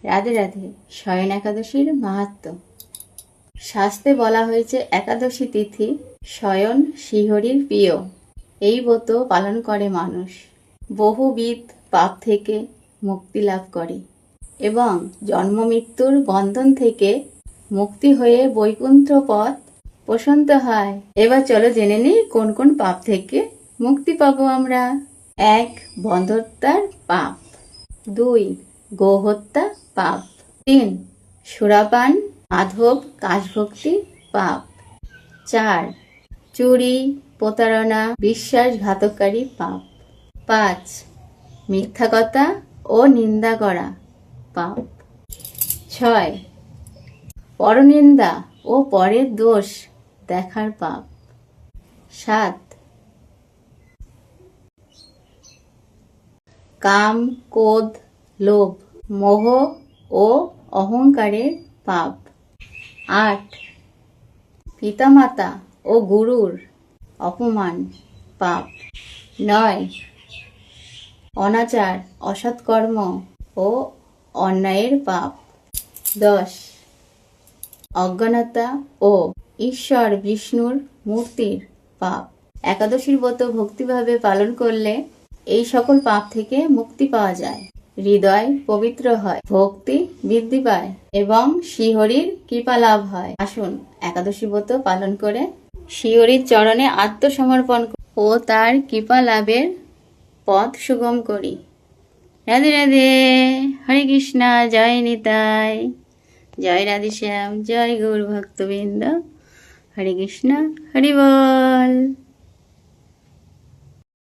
রাধে রাধে। শয়ন একাদশীর মাহাত্ম্য। শাস্ত্রে বলা হয়েছে একাদশী তিথি শয়ন শ্রীহরির প্রিয়। এই ব্রত পালন করে মানুষ বহুবিধ পাপ থেকে মুক্তি লাভ করে এবং জন্ম মৃত্যুর বন্ধন থেকে মুক্তি হয়ে বৈকুণ্ঠ পথ প্রশস্ত হয়। এবার চলো জেনে নিই কোন কোন পাপ থেকে মুক্তি পাবো আমরা। 1. বন্ধ্যতার পাপ। 2. গোহত্যা পাপ। 3. সুরাপান মাধব কাশভক্তি পাপ। 4. চুরি প্রতারণা বিশ্বাসঘাতকারী পাপ। 5. মিথ্যা কথা ও নিন্দা করা পাপ। 6. পরনিন্দা ও পরের দোষ দেখার পাপ। 7. কাম ক্রোধ লোভ মোহ ও অহংকারের পাপ। 8. পিতামাতা ও গুরুর অপমান পাপ। 9. অনাচার অসৎকর্ম ও অন্যায়ের পাপ। 10. অজ্ঞানতা ও ঈশ্বর বিষ্ণুর মূর্তির পাপ। একাদশীর ব্রত ভক্তিভাবে পালন করলে এই সকল পাপ থেকে মুক্তি পাওয়া যায়, হৃদয় পবিত্র হয়, ভক্তি বৃদ্ধি পায় এবং শ্রীহরির কৃপা লাভ হয়। আসুন একাদশী ব্রত পালন করে শ্রীহরির চরণে আত্মসমর্পণ ও তার কৃপা লাভের পথ সুগম করি। রাধে রাধে। হরে কৃষ্ণ। জয় নিতাই। জয় রাধেশ্যাম। জয় গৌর ভক্তবৃন্দ। হরে কৃষ্ণ। হরি বল।